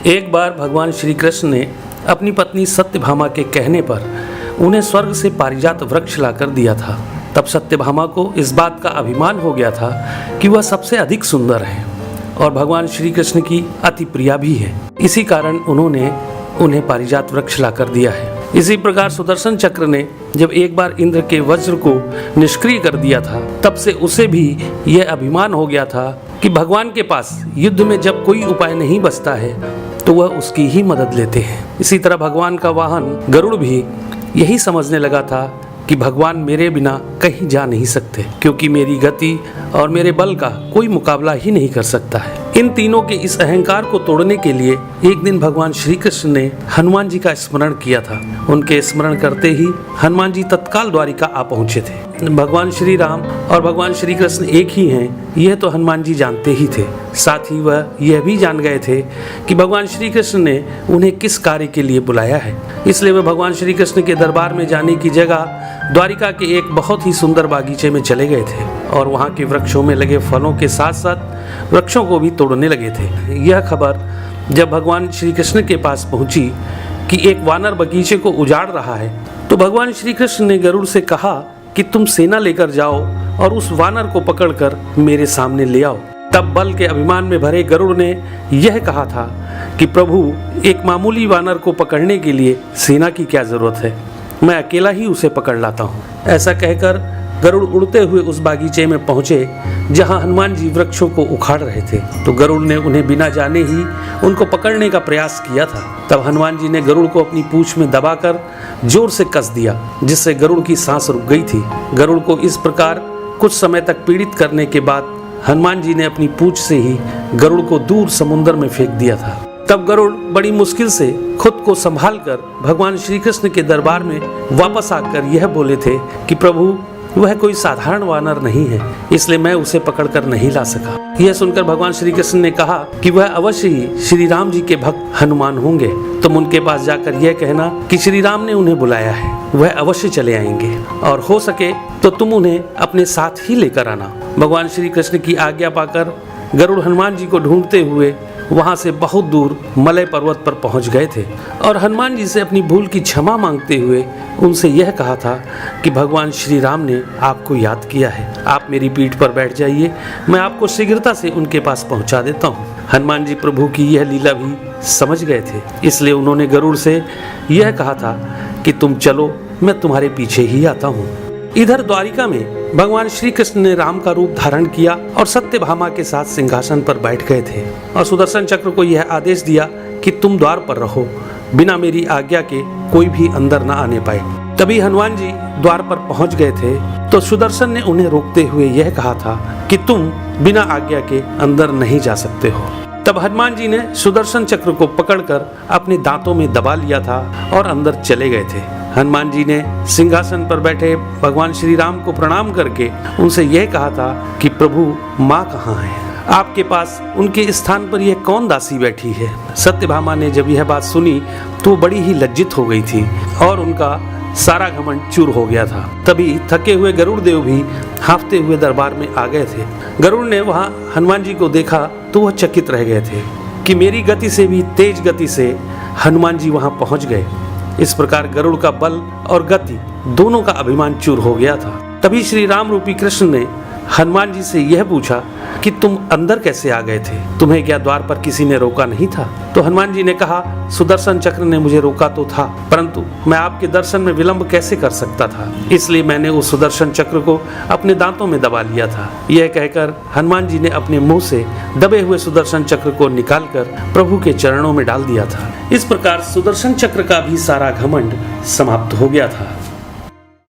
एक बार भगवान श्री कृष्ण ने अपनी पत्नी सत्यभामा के कहने पर उन्हें स्वर्ग से पारिजात वृक्ष लाकर दिया था। तब सत्यभामा को इस बात का अभिमान हो गया था कि वह सबसे अधिक सुंदर है और भगवान श्री कृष्ण की अति प्रिया भी है। इसी कारण उन्होंने उन्हें पारिजात वृक्ष लाकर दिया है। इसी प्रकार सुदर्शन चक्र ने जब एक बार इंद्र के वज्र को निष्क्रिय कर दिया था, तब से उसे भी यह अभिमान हो गया था कि भगवान के पास युद्ध में जब कोई उपाय नहीं बचता है तो वह उसकी ही मदद लेते हैं। इसी तरह भगवान का वाहन गरुड़ भी यही समझने लगा था कि भगवान मेरे बिना कहीं जा नहीं सकते, क्योंकि मेरी गति और मेरे बल का कोई मुकाबला ही नहीं कर सकता है। इन तीनों के इस अहंकार को तोड़ने के लिए एक दिन भगवान श्री कृष्ण ने हनुमान जी का स्मरण किया था। उनके स्मरण करते ही हनुमान जी तत्काल द्वारिका आ पहुंचे थे। भगवान श्री राम और भगवान श्री कृष्ण एक ही हैं, यह तो हनुमान जी जानते ही थे। साथ ही वह यह भी जान गए थे कि भगवान श्री कृष्ण ने उन्हें किस कार्य के लिए बुलाया है। इसलिए वह भगवान श्री कृष्ण के दरबार में जाने की जगह द्वारिका के एक बहुत ही सुंदर बागीचे में चले गए थे और वहाँ के वृक्षों में लगे फलों के साथ साथ वृक्षों को भी तोड़ने लगे थे। यह खबर जब भगवान श्री कृष्ण के पास पहुंची कि एक वानर बगीचे को उजाड़ रहा है, तो भगवान श्री कृष्ण ने गरुड़ से कहा कि तुम सेना लेकर जाओ और उस वानर को पकड़कर मेरे सामने ले आओ। तब बल के अभिमान में भरे गरुड़ ने यह कहा था कि प्रभु, एक मामूली वानर को पकड़ने के लिए सेना की क्या जरूरत है, मैं अकेला ही उसे पकड़ लाता हूँ। ऐसा कहकर गरुड़ उड़ते हुए उस बागीचे में पहुंचे जहां हनुमान जी वृक्षों को उखाड़ रहे थे। तो गरुड़ ने उन्हें बिना जाने ही उनको पकड़ने का प्रयास किया था। तब हनुमान जी ने गरुड़ को अपनी पूंछ में दबाकर जोर से कस दिया, जिससे गरुड़ की सांस रुक गई थी। गरुड़ को इस प्रकार कुछ समय तक पीड़ित करने के बाद हनुमान जी ने अपनी पूंछ से ही गरुड़ को दूर समुद्र में फेंक दिया था। तब गरुड़ बड़ी मुश्किल से खुद को संभाल कर भगवान श्री कृष्ण के दरबार में वापस आकर यह बोले थे कि प्रभु, वह कोई साधारण वानर नहीं है, इसलिए मैं उसे पकड़कर नहीं ला सका। यह सुनकर भगवान श्री कृष्ण ने कहा कि वह अवश्य ही श्री राम जी के भक्त हनुमान होंगे। तुम उनके पास जाकर यह कहना कि श्री राम ने उन्हें बुलाया है, वह अवश्य चले आएंगे और हो सके तो तुम उन्हें अपने साथ ही लेकर आना। भगवान श्री कृष्ण की आज्ञा पाकर गरुड़ हनुमान जी को ढूंढते हुए वहां से बहुत दूर मलय पर्वत पर पहुंच गए थे और हनुमान जी से अपनी भूल की क्षमा मांगते हुए उनसे यह कहा था कि भगवान श्री राम ने आपको याद किया है, आप मेरी पीठ पर बैठ जाइए, मैं आपको शीघ्रता से उनके पास पहुंचा देता हूं। हनुमान जी प्रभु की यह लीला भी समझ गए थे, इसलिए उन्होंने गरुड़ से यह कहा था कि तुम चलो, मैं तुम्हारे पीछे ही आता हूँ। इधर द्वारिका में भगवान श्री कृष्ण ने राम का रूप धारण किया और सत्यभामा के साथ सिंहासन पर बैठ गए थे और सुदर्शन चक्र को यह आदेश दिया कि तुम द्वार पर रहो, बिना मेरी आज्ञा के कोई भी अंदर न आने पाए। तभी हनुमान जी द्वार पर पहुंच गए थे तो सुदर्शन ने उन्हें रोकते हुए यह कहा था कि तुम बिना आज्ञा के अंदर नहीं जा सकते हो। तब हनुमान जी ने सुदर्शन चक्र को पकड़कर अपने दांतों में दबा लिया था और अंदर चले गए थे। हनुमान जी ने सिंहासन पर बैठे भगवान श्री राम को प्रणाम करके उनसे यह कहा था कि प्रभु, माँ कहाँ है? आपके पास उनके स्थान पर यह कौन दासी बैठी है? सत्यभामा ने जब यह बात सुनी तो बड़ी ही लज्जित हो गई थी और उनका सारा घमंड चूर हो गया था। तभी थके हुए गरुड़ देव भी हांफते हुए दरबार में आ गए थे। गरुड़ ने वहां हनुमान जी को देखा तो वह चकित रह गए थे कि मेरी गति से भी तेज गति से हनुमान जी वहां पहुंच गए। इस प्रकार गरुड़ का बल और गति दोनों का अभिमान चूर हो गया था। तभी श्री राम रूपी कृष्ण ने हनुमान जी से यह पूछा कि तुम अंदर कैसे आ गए थे? तुम्हें क्या द्वार पर किसी ने रोका नहीं था? तो हनुमान जी ने कहा, सुदर्शन चक्र ने मुझे रोका तो था, परंतु मैं आपके दर्शन में विलंब कैसे कर सकता था, इसलिए मैंने उस सुदर्शन चक्र को अपने दांतों में दबा लिया था। यह कहकर हनुमान जी ने अपने मुंह से दबे हुए सुदर्शन चक्र को निकालकर प्रभु के चरणों में डाल दिया था। इस प्रकार सुदर्शन चक्र का भी सारा घमंड समाप्त हो गया था।